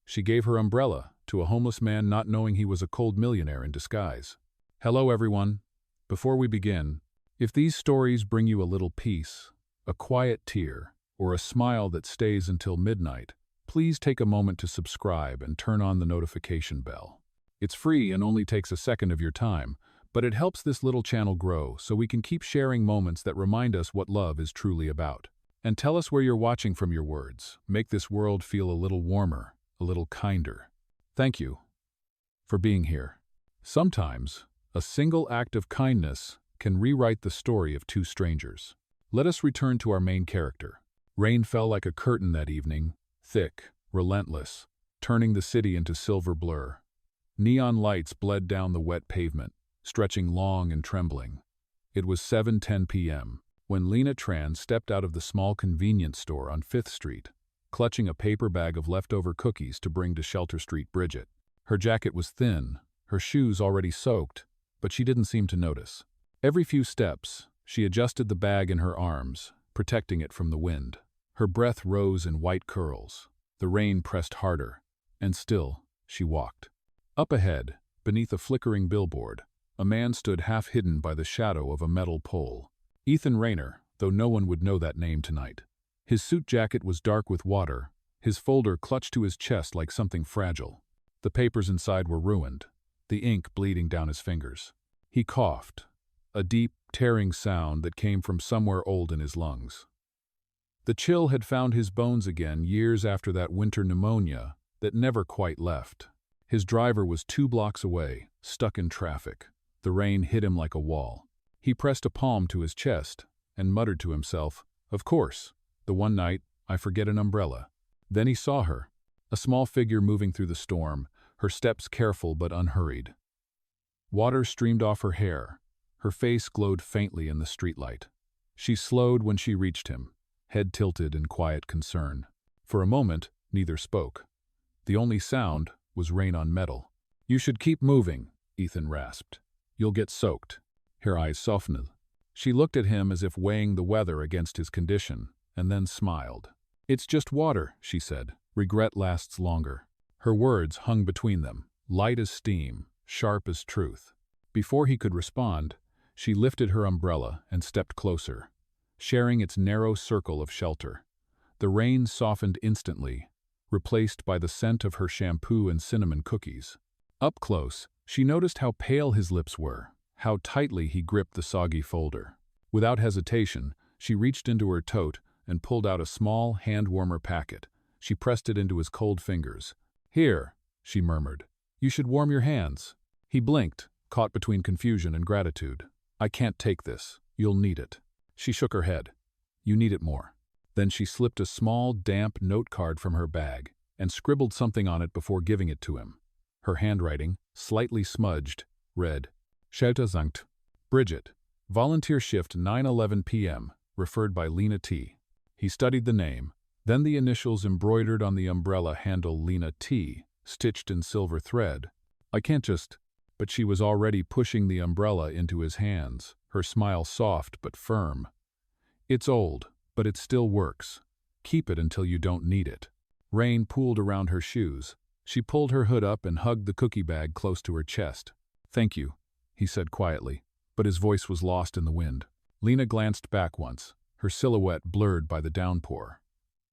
She gave her umbrella to a homeless man not knowing he was a cold millionaire in disguise. Hello everyone. Before we begin, if these stories bring you a little peace, a quiet tear, or a smile that stays until midnight, please take a moment to subscribe and turn on the notification bell. It's free and only takes a second of your time, but it helps this little channel grow so we can keep sharing moments that remind us what love is truly about. And tell us where you're watching from your words. Make this world feel a little warmer, a little kinder. Thank you for being here. Sometimes, a single act of kindness can rewrite the story of two strangers. Let us return to our main character. Rain fell like a curtain that evening, thick, relentless, turning the city into silver blur. Neon lights bled down the wet pavement, stretching long and trembling. It was 7:10 p.m. when Lena Tran stepped out of the small convenience store on 5th Street, clutching a paper bag of leftover cookies to bring to Shelter Street Bridget. Her jacket was thin, her shoes already soaked, but she didn't seem to notice. Every few steps, she adjusted the bag in her arms, protecting it from the wind. Her breath rose in white curls. The rain pressed harder, and still, she walked. Up ahead, beneath a flickering billboard, a man stood half hidden by the shadow of a metal pole. Ethan Rayner, though no one would know that name tonight. His suit jacket was dark with water, his folder clutched to his chest like something fragile. The papers inside were ruined, the ink bleeding down his fingers. He coughed, a deep, tearing sound that came from somewhere old in his lungs. The chill had found his bones again years after that winter pneumonia that never quite left. His driver was 2 blocks away, stuck in traffic. The rain hit him like a wall. He pressed a palm to his chest and muttered to himself, "Of course, the one night I forget an umbrella." Then he saw her, a small figure moving through the storm, her steps careful but unhurried. Water streamed off her hair. Her face glowed faintly in the streetlight. She slowed when she reached him, head tilted in quiet concern. For a moment, neither spoke. The only sound was rain on metal. "You should keep moving," Ethan rasped. "You'll get soaked." Her eyes softened. She looked at him as if weighing the weather against his condition, and then smiled. "It's just water," she said. "Regret lasts longer." Her words hung between them, light as steam, sharp as truth. Before he could respond, she lifted her umbrella and stepped closer, sharing its narrow circle of shelter. The rain softened instantly, replaced by the scent of her shampoo and cinnamon cookies. Up close, she noticed how pale his lips were, how tightly he gripped the soggy folder. Without hesitation, she reached into her tote and pulled out a small, hand-warmer packet. She pressed it into his cold fingers. "Here," she murmured. "You should warm your hands." He blinked, caught between confusion and gratitude. "I can't take this. You'll need it." She shook her head. "You need it more." Then she slipped a small, damp note card from her bag and scribbled something on it before giving it to him. Her handwriting, slightly smudged, read, "Shelter Sankt. Bridget. Volunteer shift 9:11 p.m. Referred by Lena T." He studied the name, then the initials embroidered on the umbrella handle, Lena T, stitched in silver thread. "I can't just—" But she was already pushing the umbrella into his hands, her smile soft but firm. "It's old, but it still works. Keep it until you don't need it." Rain pooled around her shoes. She pulled her hood up and hugged the cookie bag close to her chest. "Thank you," he said quietly, but his voice was lost in the wind. Lena glanced back once, her silhouette blurred by the downpour.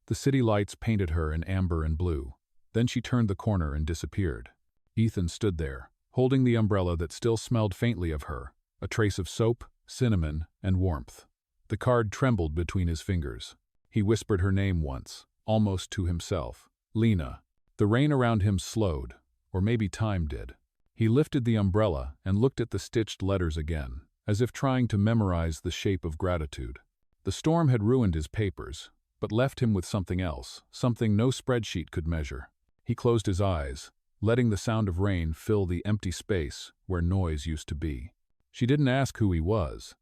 The city lights painted her in amber and blue. Then she turned the corner and disappeared. Ethan stood there, holding the umbrella that still smelled faintly of her, a trace of soap, cinnamon, and warmth. The card trembled between his fingers. He whispered her name once, almost to himself. "Lena." The rain around him slowed, or maybe time did. He lifted the umbrella and looked at the stitched letters again, as if trying to memorize the shape of gratitude. The storm had ruined his papers, but left him with something else, something no spreadsheet could measure. He closed his eyes, letting the sound of rain fill the empty space where noise used to be. She didn't ask who he was.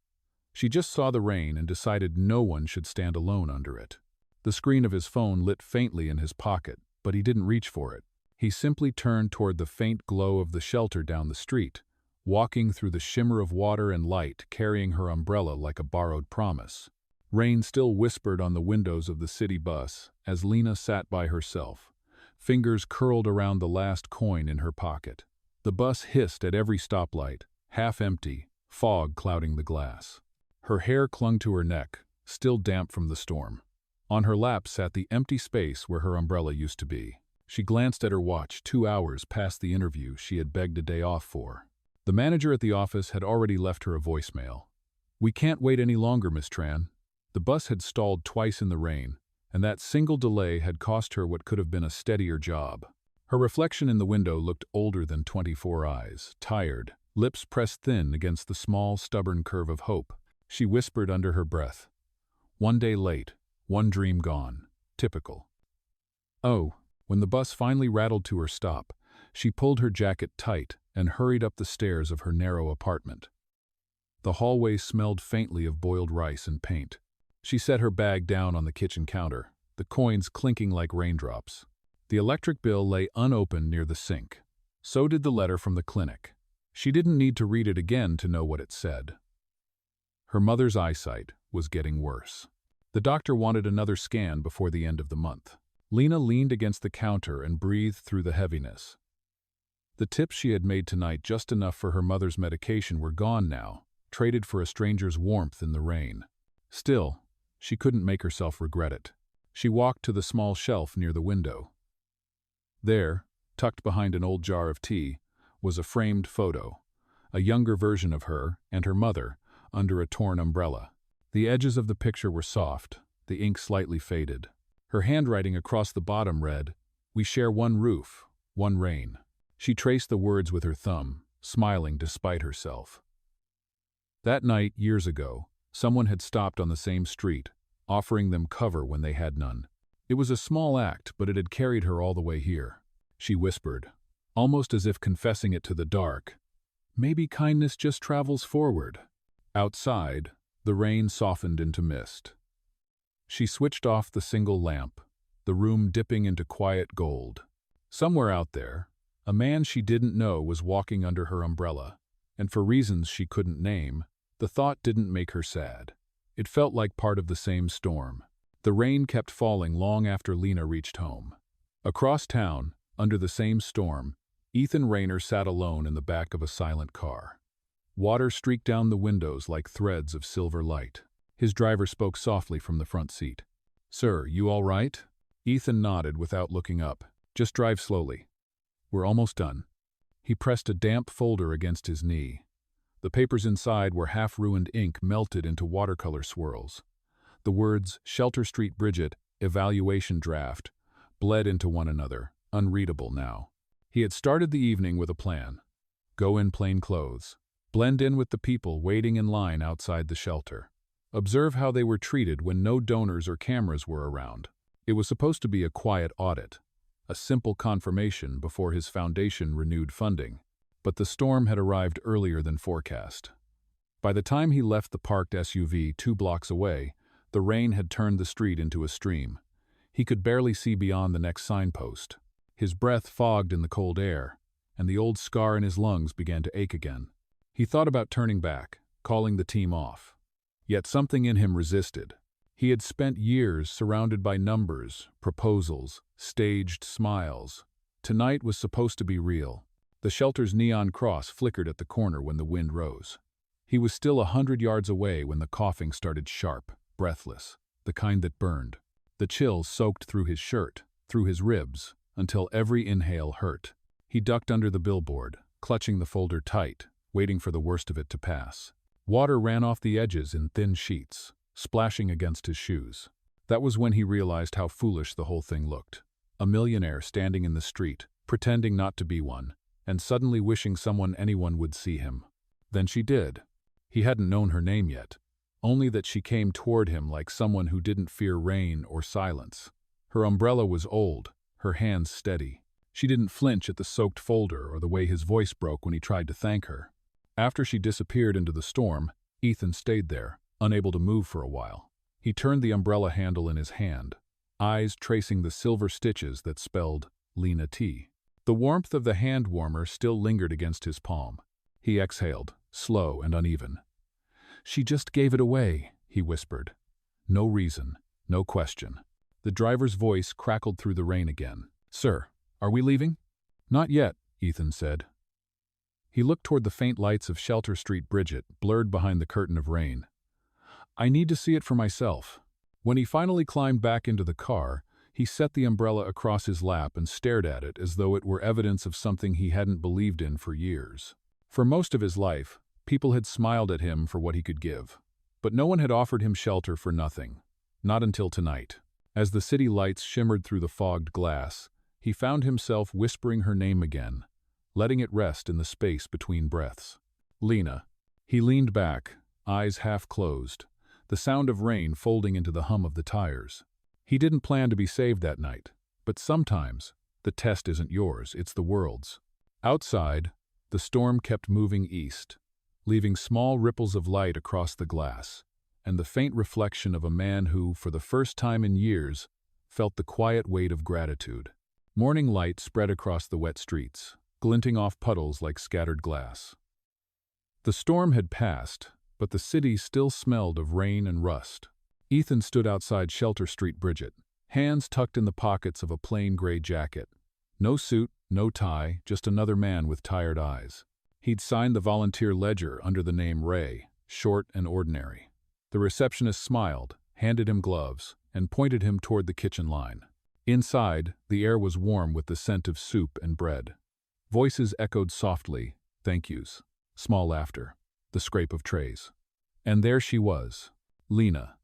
She just saw the rain and decided no one should stand alone under it. The screen of his phone lit faintly in his pocket, but he didn't reach for it. He simply turned toward the faint glow of the shelter down the street, walking through the shimmer of water and light, carrying her umbrella like a borrowed promise. Rain still whispered on the windows of the city bus as Lena sat by herself, fingers curled around the last coin in her pocket. The bus hissed at every stoplight, half empty, fog clouding the glass. Her hair clung to her neck, still damp from the storm. On her lap sat the empty space where her umbrella used to be. She glanced at her watch, 2 hours past the interview she had begged a day off for. The manager at the office had already left her a voicemail. "We can't wait any longer, Miss Tran." The bus had stalled twice in the rain, and that single delay had cost her what could have been a steadier job. Her reflection in the window looked older than 24 eyes, tired, lips pressed thin against the small, stubborn curve of hope. She whispered under her breath, "One day late, one dream gone. Typical." Oh, when the bus finally rattled to her stop, she pulled her jacket tight and hurried up the stairs of her narrow apartment. The hallway smelled faintly of boiled rice and paint. She set her bag down on the kitchen counter, the coins clinking like raindrops. The electric bill lay unopened near the sink. So did the letter from the clinic. She didn't need to read it again to know what it said. Her mother's eyesight was getting worse. The doctor wanted another scan before the end of the month. Lena leaned against the counter and breathed through the heaviness. The tips she had made tonight, just enough for her mother's medication, were gone now, traded for a stranger's warmth in the rain. Still, she couldn't make herself regret it. She walked to the small shelf near the window. There, tucked behind an old jar of tea, was a framed photo, a younger version of her and her mother under a torn umbrella. The edges of the picture were soft, the ink slightly faded. Her handwriting across the bottom read, "We share one roof, one rain." She traced the words with her thumb, smiling despite herself. That night, years ago, someone had stopped on the same street, offering them cover when they had none. It was a small act, but it had carried her all the way here. She whispered, almost as if confessing it to the dark, "Maybe kindness just travels forward." Outside, the rain softened into mist. She switched off the single lamp, the room dipping into quiet gold. Somewhere out there, a man she didn't know was walking under her umbrella, and for reasons she couldn't name, the thought didn't make her sad. It felt like part of the same storm. The rain kept falling long after Lena reached home. Across town, under the same storm, Ethan Rayner sat alone in the back of a silent car. Water streaked down the windows like threads of silver light. His driver spoke softly from the front seat. "Sir, you all right?" Ethan nodded without looking up. "Just drive slowly. We're almost done." He pressed a damp folder against his knee. The papers inside were half-ruined ink melted into watercolor swirls. The words "Shelter Street Bridget, Evaluation Draft" bled into one another, unreadable now. He had started the evening with a plan. Go in plain clothes. Blend in with the people waiting in line outside the shelter. Observe how they were treated when no donors or cameras were around. It was supposed to be a quiet audit, a simple confirmation before his foundation renewed funding. But the storm had arrived earlier than forecast. By the time he left the parked SUV 2 blocks away, the rain had turned the street into a stream. He could barely see beyond the next signpost. His breath fogged in the cold air, and the old scar in his lungs began to ache again. He thought about turning back, calling the team off. Yet something in him resisted. He had spent years surrounded by numbers, proposals, staged smiles. Tonight was supposed to be real. The shelter's neon cross flickered at the corner when the wind rose. He was still 100 yards away when the coughing started sharp, breathless, the kind that burned. The chills soaked through his shirt, through his ribs, until every inhale hurt. He ducked under the billboard, clutching the folder tight, waiting for the worst of it to pass. Water ran off the edges in thin sheets, splashing against his shoes. That was when he realized how foolish the whole thing looked. A millionaire standing in the street, pretending not to be one, and suddenly wishing anyone would see him. Then she did. He hadn't known her name yet, only that she came toward him like someone who didn't fear rain or silence. Her umbrella was old, her hands steady. She didn't flinch at the soaked folder or the way his voice broke when he tried to thank her. After she disappeared into the storm, Ethan stayed there, unable to move for a while. He turned the umbrella handle in his hand, eyes tracing the silver stitches that spelled Lena T. The warmth of the hand warmer still lingered against his palm. He exhaled, slow and uneven. "She just gave it away," he whispered. No reason, no question. The driver's voice crackled through the rain again. "Sir, Are we leaving? Not yet, Ethan said. He looked toward the faint lights of Shelter Street Bridget, blurred behind the curtain of rain. I need to see it for myself. When he finally climbed back into the car, he set the umbrella across his lap and stared at it as though it were evidence of something he hadn't believed in for years. For most of his life, people had smiled at him for what he could give. But no one had offered him shelter for nothing. Not until tonight. As the city lights shimmered through the fogged glass, he found himself whispering her name again, letting it rest in the space between breaths. Lena. He leaned back, eyes half closed, the sound of rain folding into the hum of the tires. He didn't plan to be saved that night, but sometimes the test isn't yours, it's the world's. Outside, the storm kept moving east, leaving small ripples of light across the glass, and the faint reflection of a man who, for the first time in years, felt the quiet weight of gratitude. Morning light spread across the wet streets, glinting off puddles like scattered glass. The storm had passed, but the city still smelled of rain and rust. Ethan stood outside Shelter Street Bridget, hands tucked in the pockets of a plain gray jacket. No suit, no tie, just another man with tired eyes. He'd signed the volunteer ledger under the name Ray, short and ordinary. The receptionist smiled, handed him gloves, and pointed him toward the kitchen line. Inside, the air was warm with the scent of soup and bread. Voices echoed softly, thank yous, small laughter, the scrape of trays. And there she was, Lena.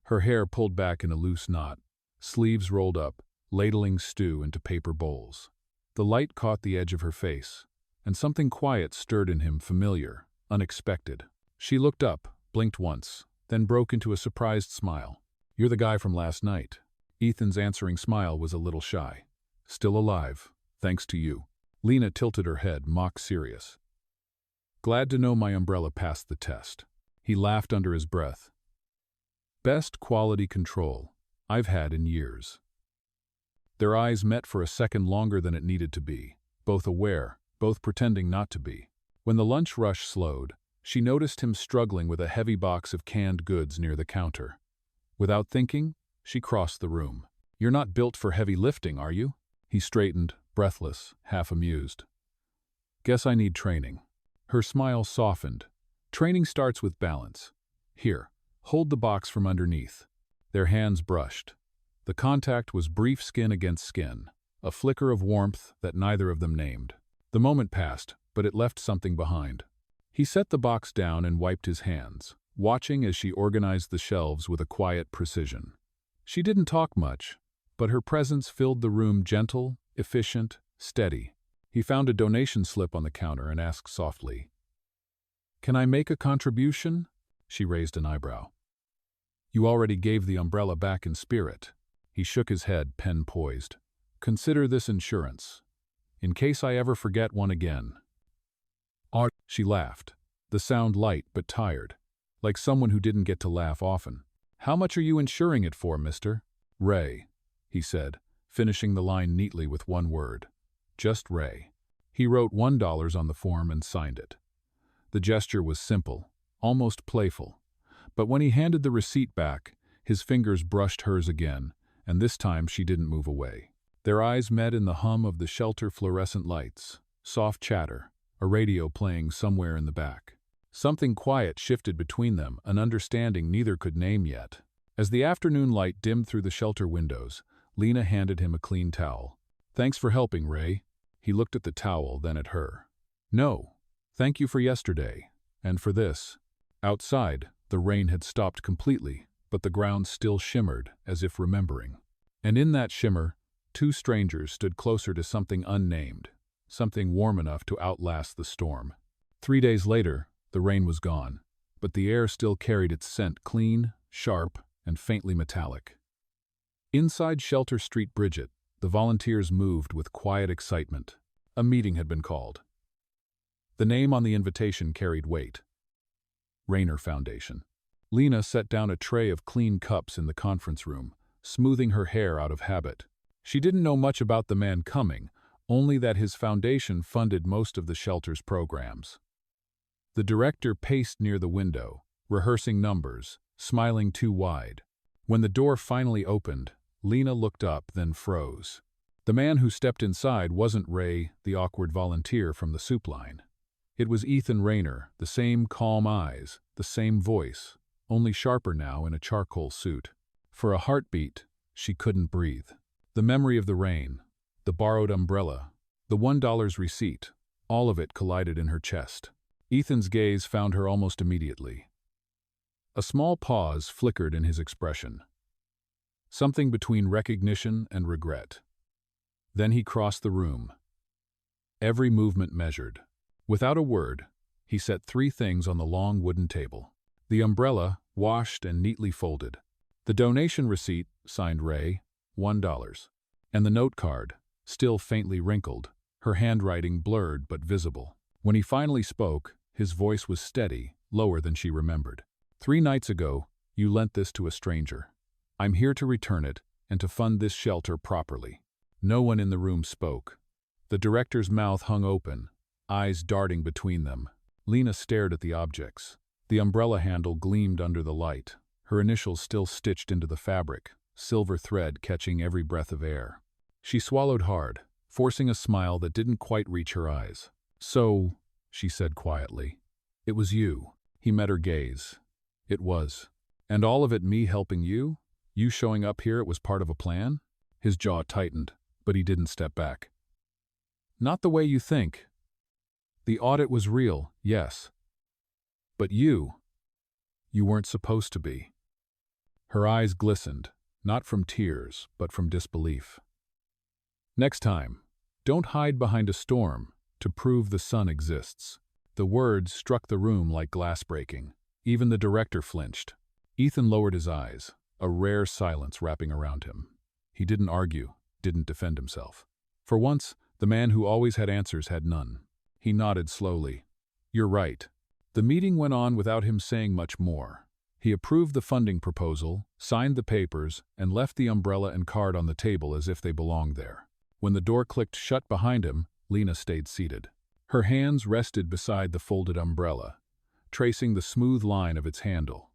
Her hair pulled back in a loose knot, sleeves rolled up, ladling stew into paper bowls. The light caught the edge of her face, and something quiet stirred in him, familiar, unexpected. She looked up, blinked once, then broke into a surprised smile. You're the guy from last night. Ethan's answering smile was a little shy. Still alive, thanks to you. Lena tilted her head, mock serious. Glad to know my umbrella passed the test. He laughed under his breath. Best quality control I've had in years. Their eyes met for a second longer than it needed to be, both aware, both pretending not to be. When the lunch rush slowed, she noticed him struggling with a heavy box of canned goods near the counter. Without thinking, she crossed the room. You're not built for heavy lifting, are you? He straightened, breathless, half amused. Guess I need training. Her smile softened. Training starts with balance. Here, hold the box from underneath. Their hands brushed. The contact was brief, skin against skin, a flicker of warmth that neither of them named. The moment passed, but it left something behind. He set the box down and wiped his hands, watching as she organized the shelves with a quiet precision. She didn't talk much, but her presence filled the room, gentle, efficient, steady. He found a donation slip on the counter and asked softly, Can I make a contribution? She raised an eyebrow. You already gave the umbrella back in spirit. He shook his head, pen poised. Consider this insurance, in case I ever forget one again. She laughed, the sound light but tired, like someone who didn't get to laugh often. How much are you insuring it for, mister? Ray, he said, finishing the line neatly with one word. Just Ray. He wrote $1 on the form and signed it. The gesture was simple, almost playful, but when he handed the receipt back, his fingers brushed hers again, and this time she didn't move away. Their eyes met in the hum of the shelter fluorescent lights, soft chatter, a radio playing somewhere in the back. Something quiet shifted between them, an understanding neither could name yet. As the afternoon light dimmed through the shelter windows, Lena handed him a clean towel. Thanks for helping, Ray. He looked at the towel, then at her. No, thank you for yesterday, and for this. Outside, the rain had stopped completely, but the ground still shimmered, as if remembering. And in that shimmer, two strangers stood closer to something unnamed, something warm enough to outlast the storm. 3 days later, the rain was gone, but the air still carried its scent, clean, sharp, and faintly metallic. Inside Shelter Street Bridget, the volunteers moved with quiet excitement. A meeting had been called. The name on the invitation carried weight. Rayner Foundation. Lena set down a tray of clean cups in the conference room, smoothing her hair out of habit. She didn't know much about the man coming, only that his foundation funded most of the shelter's programs. The director paced near the window, rehearsing numbers, smiling too wide. When the door finally opened, Lena looked up, then froze. The man who stepped inside wasn't Ray, the awkward volunteer from the soup line. It was Ethan Rayner, the same calm eyes, the same voice, only sharper now in a charcoal suit. For a heartbeat, she couldn't breathe. The memory of the rain, the borrowed umbrella, the $1 receipt, all of it collided in her chest. Ethan's gaze found her almost immediately. A small pause flickered in his expression. Something between recognition and regret. Then he crossed the room. Every movement measured. Without a word, he set 3 things on the long wooden table. The umbrella, washed and neatly folded. The donation receipt, signed Ray, $1. And the note card, still faintly wrinkled, her handwriting blurred but visible. When he finally spoke, his voice was steady, lower than she remembered. 3 nights ago, you lent this to a stranger. I'm here to return it and to fund this shelter properly. No one in the room spoke. The director's mouth hung open, eyes darting between them. Lena stared at the objects. The umbrella handle gleamed under the light, her initials still stitched into the fabric, silver thread catching every breath of air. She swallowed hard, forcing a smile that didn't quite reach her eyes. So, she said quietly, it was you. He met her gaze. It was. And all of it me helping you? You showing up here, it was part of a plan? His jaw tightened, but he didn't step back. Not the way you think. The audit was real, yes. But you weren't supposed to be. Her eyes glistened, not from tears, but from disbelief. Next time, don't hide behind a storm to prove the sun exists. The words struck the room like glass breaking. Even the director flinched. Ethan lowered his eyes, a rare silence wrapping around him. He didn't argue, didn't defend himself. For once, the man who always had answers had none. He nodded slowly. You're right. The meeting went on without him saying much more. He approved the funding proposal, signed the papers, and left the umbrella and card on the table as if they belonged there. When the door clicked shut behind him, Lena stayed seated. Her hands rested beside the folded umbrella, tracing the smooth line of its handle.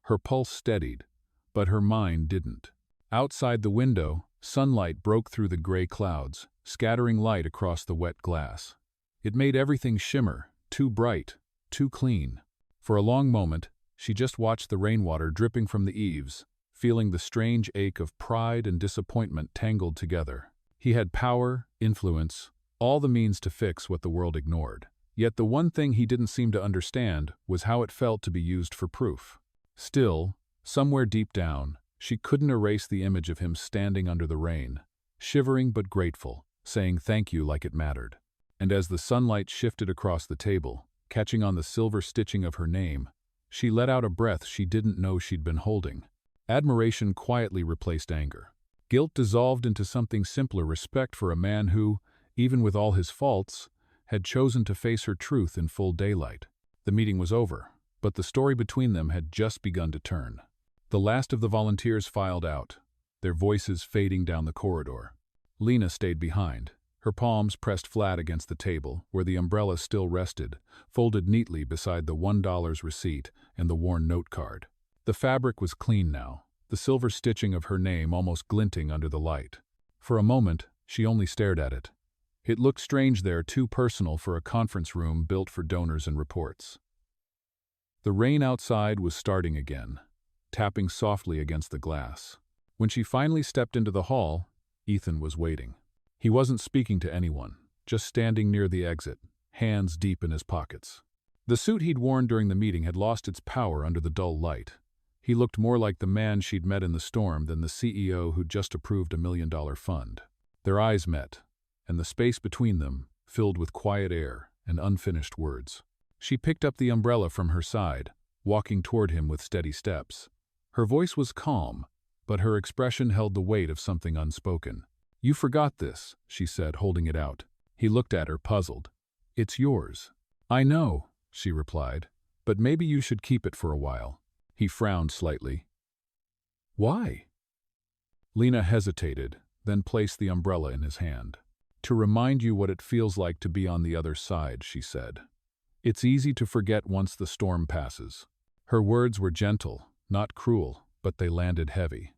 Her pulse steadied, but her mind didn't. Outside the window, sunlight broke through the gray clouds, scattering light across the wet glass. It made everything shimmer, too bright, too clean. For a long moment, she just watched the rainwater dripping from the eaves, feeling the strange ache of pride and disappointment tangled together. He had power, influence, all the means to fix what the world ignored. Yet the one thing he didn't seem to understand was how it felt to be used for proof. Still, somewhere deep down, she couldn't erase the image of him standing under the rain, shivering but grateful, saying thank you like it mattered. And as the sunlight shifted across the table, catching on the silver stitching of her name, she let out a breath she didn't know she'd been holding. Admiration quietly replaced anger. Guilt dissolved into something simpler, respect for a man who, even with all his faults, had chosen to face her truth in full daylight. The meeting was over, but the story between them had just begun to turn. The last of the volunteers filed out, their voices fading down the corridor. Lena stayed behind, her palms pressed flat against the table, where the umbrella still rested, folded neatly beside the $1 receipt and the worn note card. The fabric was clean now, the silver stitching of her name almost glinting under the light. For a moment, she only stared at it. It looked strange there, too personal for a conference room built for donors and reports. The rain outside was starting again, tapping softly against the glass. When she finally stepped into the hall, Ethan was waiting. He wasn't speaking to anyone, just standing near the exit, hands deep in his pockets. The suit he'd worn during the meeting had lost its power under the dull light. He looked more like the man she'd met in the storm than the CEO who'd just approved a $1 million fund. Their eyes met, and the space between them filled with quiet air and unfinished words. She picked up the umbrella from her side, walking toward him with steady steps. Her voice was calm, but her expression held the weight of something unspoken. You forgot this, she said, holding it out. He looked at her, puzzled. It's yours. I know, she replied, but maybe you should keep it for a while. He frowned slightly. Why? Lena hesitated, then placed the umbrella in his hand. To remind you what it feels like to be on the other side, she said. It's easy to forget once the storm passes. Her words were gentle, not cruel, but they landed heavy.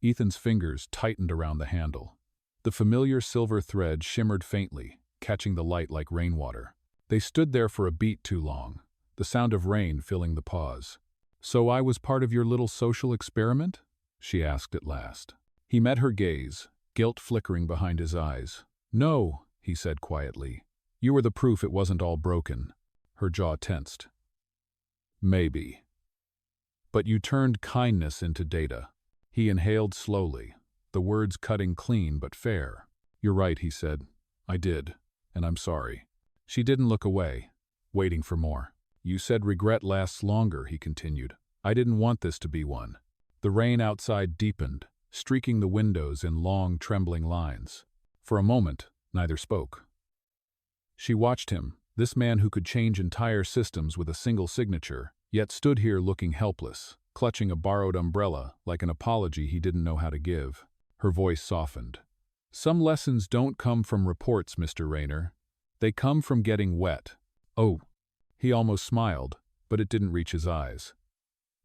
Ethan's fingers tightened around the handle. The familiar silver thread shimmered faintly, catching the light like rainwater. They stood there for a beat too long, the sound of rain filling the pause. "So I was part of your little social experiment?" she asked at last. He met her gaze, guilt flickering behind his eyes. "No," he said quietly. "You were the proof it wasn't all broken." Her jaw tensed. "Maybe. But you turned kindness into data." He inhaled slowly, the words cutting clean but fair. "You're right," he said. "I did, and I'm sorry." She didn't look away, waiting for more. "You said regret lasts longer," he continued. "I didn't want this to be one." The rain outside deepened, streaking the windows in long, trembling lines. For a moment, neither spoke. She watched him, this man who could change entire systems with a single signature, yet stood here looking helpless, clutching a borrowed umbrella like an apology he didn't know how to give. Her voice softened. "Some lessons don't come from reports, Mr. Rayner. They come from getting wet." "Oh." He almost smiled, but it didn't reach his eyes.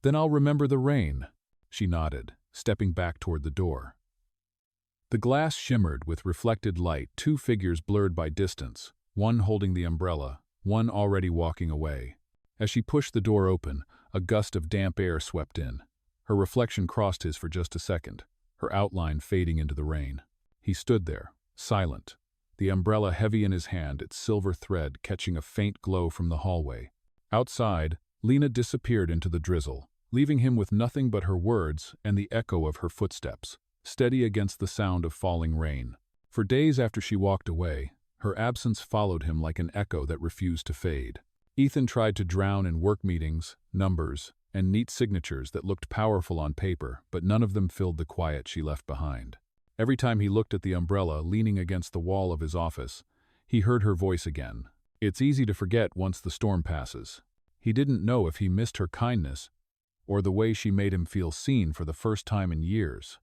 "Then I'll remember the rain." She nodded, stepping back toward the door. The glass shimmered with reflected light, two figures blurred by distance, one holding the umbrella, one already walking away. As she pushed the door open, a gust of damp air swept in. Her reflection crossed his for just a second, her outline fading into the rain. He stood there, silent, the umbrella heavy in his hand, its silver thread catching a faint glow from the hallway. Outside, Lena disappeared into the drizzle, leaving him with nothing but her words and the echo of her footsteps, steady against the sound of falling rain. For days after she walked away, her absence followed him like an echo that refused to fade. Ethan tried to drown in work meetings, numbers, and neat signatures that looked powerful on paper, but none of them filled the quiet she left behind. Every time he looked at the umbrella leaning against the wall of his office, he heard her voice again. It's easy to forget once the storm passes. He didn't know if he missed her kindness or the way she made him feel seen for the first time in years.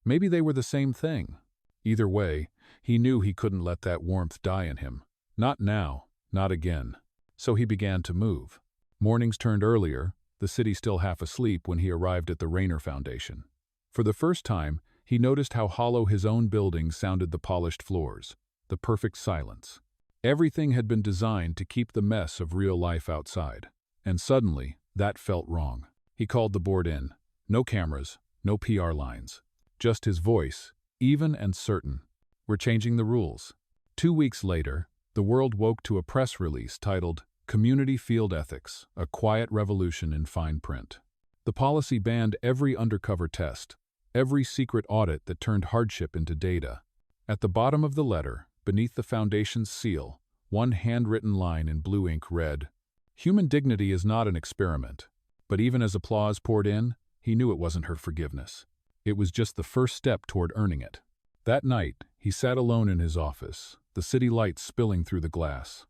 Maybe they were the same thing. Either way, he knew he couldn't let that warmth die in him. Not now, not again. So he began to move. Mornings turned earlier, the city still half asleep when he arrived at the Rayner Foundation. For the first time, he noticed how hollow his own building sounded, the polished floors, the perfect silence. Everything had been designed to keep the mess of real life outside. And suddenly, that felt wrong. He called the board in. No cameras, no PR lines. Just his voice, even and certain. "We're changing the rules." 2 weeks later, the world woke to a press release titled "Community Field Ethics, a Quiet Revolution in Fine Print." The policy banned every undercover test, every secret audit that turned hardship into data. At the bottom of the letter, beneath the Foundation's seal, one handwritten line in blue ink read, "Human dignity is not an experiment." But even as applause poured in, he knew it wasn't her forgiveness. It was just the first step toward earning it. That night, he sat alone in his office, the city lights spilling through the glass.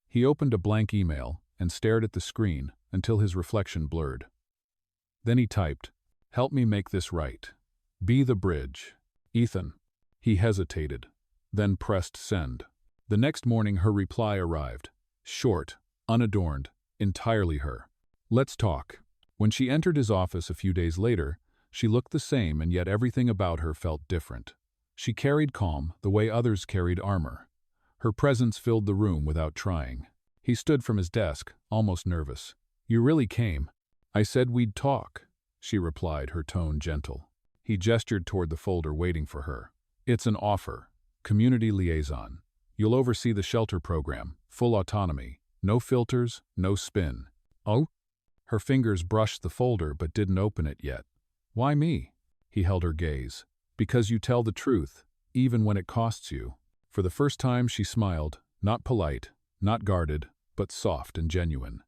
He opened a blank email and stared at the screen until his reflection blurred. Then he typed, "Help me make this right. Be the bridge. Ethan." He hesitated, then pressed send. The next morning her reply arrived. Short, unadorned, entirely her. "Let's talk." When she entered his office a few days later, she looked the same, and yet everything about her felt different. She carried calm the way others carried armor. Her presence filled the room without trying. He stood from his desk, almost nervous. "You really came." "I said we'd talk," she replied, her tone gentle. He gestured toward the folder waiting for her. "It's an offer. Community liaison. You'll oversee the shelter program, full autonomy. No filters, no spin." "Oh?" Her fingers brushed the folder but didn't open it yet. "Why me?" He held her gaze. "Because you tell the truth, even when it costs you." For the first time she smiled, not polite, not guarded, but soft and genuine.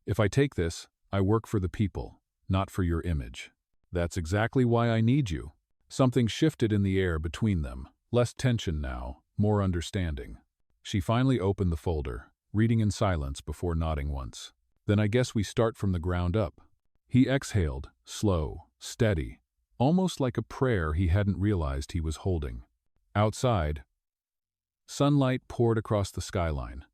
"If I take this, I work for the people, not for your image." "That's exactly why I need you." Something shifted in the air between them, less tension now, more understanding. She finally opened the folder, reading in silence before nodding once. "Then I guess we start from the ground up." He exhaled, slow, steady, almost like a prayer he hadn't realized he was holding. Outside, sunlight poured across the skyline,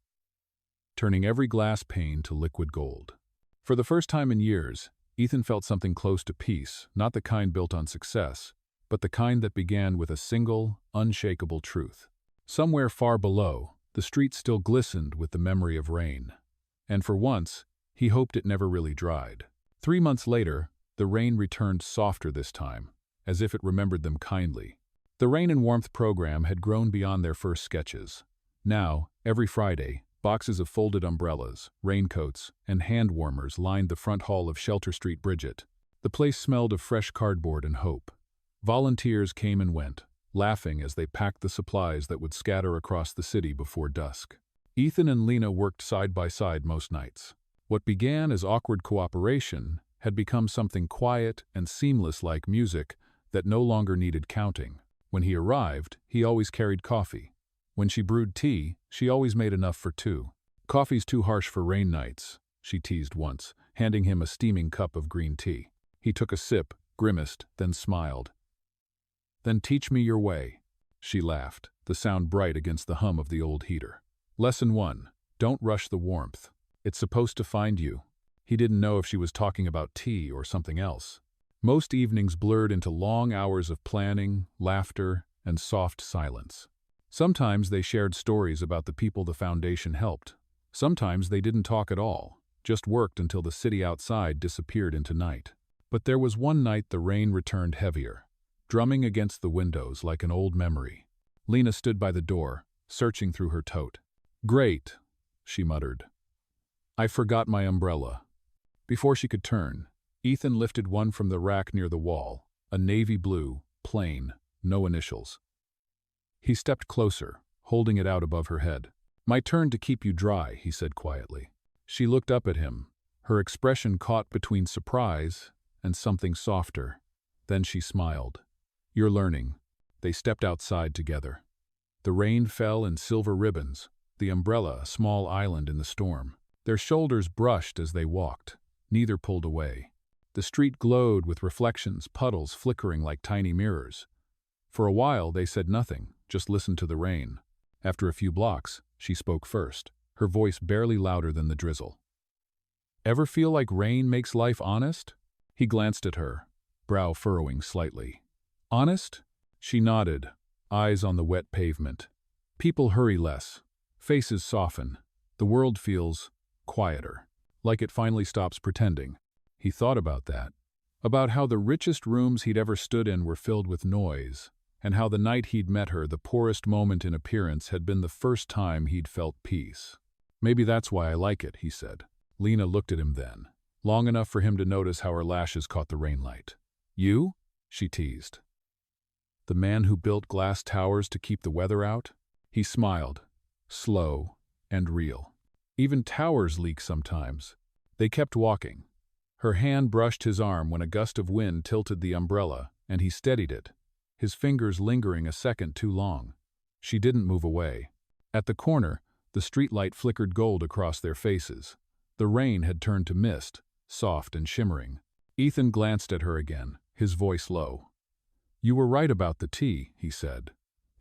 turning every glass pane to liquid gold. For the first time in years, Ethan felt something close to peace, not the kind built on success, but the kind that began with a single, unshakable truth. Somewhere far below, the street still glistened with the memory of rain. And for once, he hoped it never really dried. 3 months later, the rain returned softer this time, as if it remembered them kindly. The Rain and Warmth program had grown beyond their first sketches. Now, every Friday, boxes of folded umbrellas, raincoats, and hand warmers lined the front hall of Shelter Street Bridget. The place smelled of fresh cardboard and hope. Volunteers came and went, laughing as they packed the supplies that would scatter across the city before dusk. Ethan and Lena worked side by side most nights. What began as awkward cooperation had become something quiet and seamless like music that no longer needed counting. When he arrived, he always carried coffee. When she brewed tea, she always made enough for two. "Coffee's too harsh for rain nights," she teased once, handing him a steaming cup of green tea. He took a sip, grimaced, then smiled. "Then teach me your way," she laughed, the sound bright against the hum of the old heater. Lesson 1. Don't rush the warmth. It's supposed to find you. He didn't know if she was talking about tea or something else. Most evenings blurred into long hours of planning, laughter, and soft silence. Sometimes they shared stories about the people the foundation helped. Sometimes they didn't talk at all, just worked until the city outside disappeared into night. But there was one night the rain returned heavier, drumming against the windows like an old memory. Lena stood by the door, searching through her tote. "Great," she muttered. "I forgot my umbrella." Before she could turn, Ethan lifted one from the rack near the wall, a navy blue, plain, no initials. He stepped closer, holding it out above her head. "My turn to keep you dry," he said quietly. She looked up at him, her expression caught between surprise and something softer. Then she smiled. "You're learning." They stepped outside together. The rain fell in silver ribbons, the umbrella a small island in the storm. Their shoulders brushed as they walked. Neither pulled away. The street glowed with reflections, puddles flickering like tiny mirrors. For a while they said nothing, just listened to the rain. After a few blocks, she spoke first, her voice barely louder than the drizzle. "Ever feel like rain makes life honest?" He glanced at her, brow furrowing slightly. "Honest?" She nodded, eyes on the wet pavement. "People hurry less. Faces soften. The world feels quieter, like it finally stops pretending." He thought about that, about how the richest rooms he'd ever stood in were filled with noise, and how the night he'd met her, the poorest moment in appearance, had been the first time he'd felt peace. "Maybe that's why I like it," he said. Lena looked at him then, long enough for him to notice how her lashes caught the rainlight. "You?" she teased. "The man who built glass towers to keep the weather out?" He smiled, slow and real. "Even towers leak sometimes." They kept walking. Her hand brushed his arm when a gust of wind tilted the umbrella, and he steadied it, his fingers lingering a second too long. She didn't move away. At the corner, the streetlight flickered gold across their faces. The rain had turned to mist, soft and shimmering. Ethan glanced at her again, his voice low. "You were right about the tea," he said.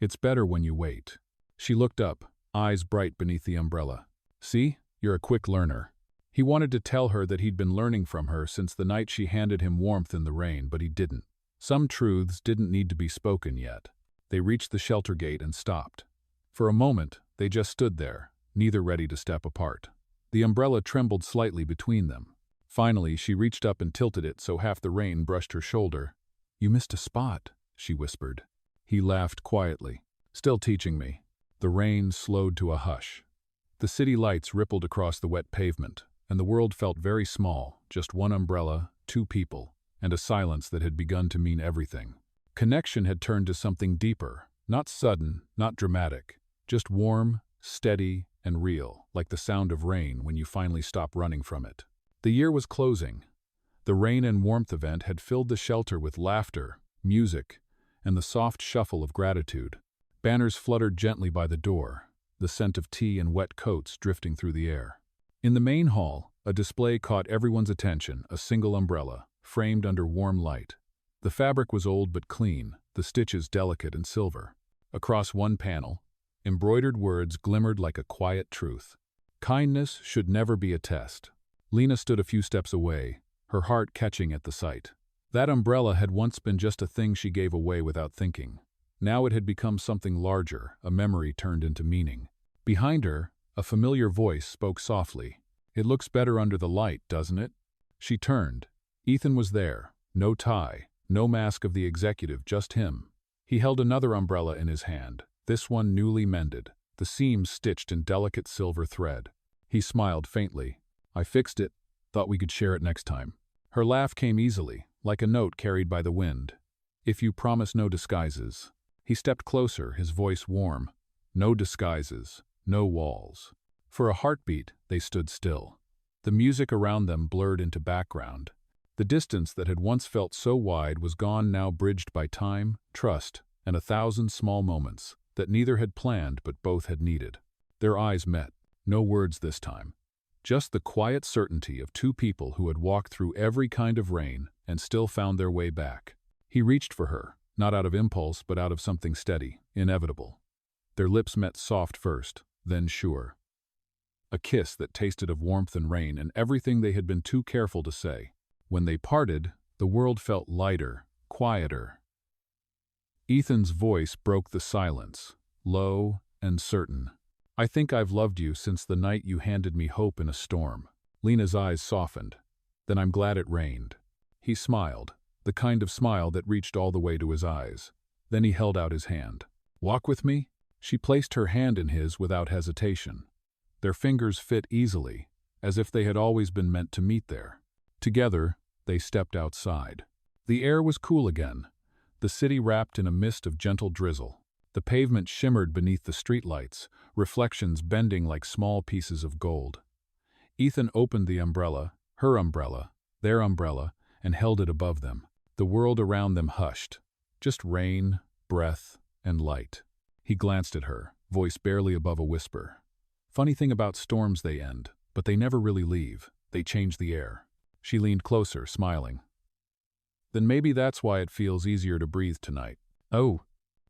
"It's better when you wait." She looked up, eyes bright beneath the umbrella. "See, you're a quick learner." He wanted to tell her that he'd been learning from her since the night she handed him warmth in the rain, but he didn't. Some truths didn't need to be spoken yet. They reached the shelter gate and stopped. For a moment, they just stood there, neither ready to step apart. The umbrella trembled slightly between them. Finally, she reached up and tilted it so half the rain brushed her shoulder. "You missed a spot," she whispered. He laughed quietly. "Still teaching me." The rain slowed to a hush. The city lights rippled across the wet pavement, and the world felt very small, just one umbrella, two people, and a silence that had begun to mean everything. Connection had turned to something deeper, not sudden, not dramatic, just warm, steady, and real, like the sound of rain when you finally stop running from it. The year was closing. The Rain and Warmth event had filled the shelter with laughter, music, and the soft shuffle of gratitude. Banners fluttered gently by the door, the scent of tea and wet coats drifting through the air. In the main hall, a display caught everyone's attention, a single umbrella, framed under warm light. The fabric was old but clean, the stitches delicate and silver. Across one panel, embroidered words glimmered like a quiet truth. "Kindness should never be a test." Lena stood a few steps away, her heart catching at the sight. That umbrella had once been just a thing she gave away without thinking. Now it had become something larger, a memory turned into meaning. Behind her, a familiar voice spoke softly. "It looks better under the light, doesn't it?" She turned. Ethan was there. No tie, no mask of the executive, just him. He held another umbrella in his hand, this one newly mended, the seams stitched in delicate silver thread. He smiled faintly. "I fixed it. Thought we could share it next time." Her laugh came easily, like a note carried by the wind. "If you promise no disguises." He stepped closer, his voice warm. No disguises, no walls. For a heartbeat, they stood still. The music around them blurred into background. The distance that had once felt so wide was gone, now bridged by time, trust, and 1,000 small moments that neither had planned but both had needed. Their eyes met. No words this time. Just the quiet certainty of two people who had walked through every kind of rain and still found their way back. He reached for her, not out of impulse but out of something steady, inevitable. Their lips met soft first, then sure. A kiss that tasted of warmth and rain and everything they had been too careful to say. When they parted, the world felt lighter, quieter. Ethan's voice broke the silence, low and certain. "I think I've loved you since the night you handed me hope in a storm." Lena's eyes softened. "Then I'm glad it rained." He smiled, the kind of smile that reached all the way to his eyes. Then he held out his hand. "Walk with me?" She placed her hand in his without hesitation. Their fingers fit easily, as if they had always been meant to meet there. Together, they stepped outside. The air was cool again, the city wrapped in a mist of gentle drizzle. The pavement shimmered beneath the streetlights, reflections bending like small pieces of gold. Ethan opened the umbrella, her umbrella, their umbrella, and held it above them. The world around them hushed. Just rain, breath, and light. He glanced at her, voice barely above a whisper. "Funny thing about storms, they end, but they never really leave. They change the air." She leaned closer, smiling. "Then maybe that's why it feels easier to breathe tonight." "Oh."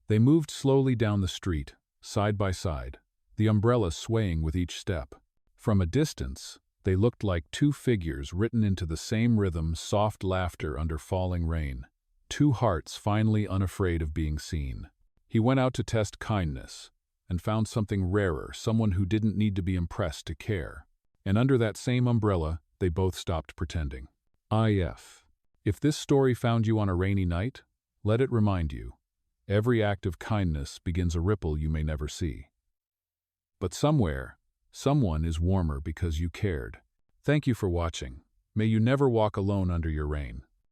They moved slowly down the street, side by side, the umbrella swaying with each step. From a distance, they looked like two figures written into the same rhythm, soft laughter under falling rain. Two hearts finally unafraid of being seen. He went out to test kindness, and found something rarer, someone who didn't need to be impressed to care. And under that same umbrella, they both stopped pretending. If this story found you on a rainy night, let it remind you, every act of kindness begins a ripple you may never see. But somewhere, someone is warmer because you cared. Thank you for watching. May you never walk alone under your rain.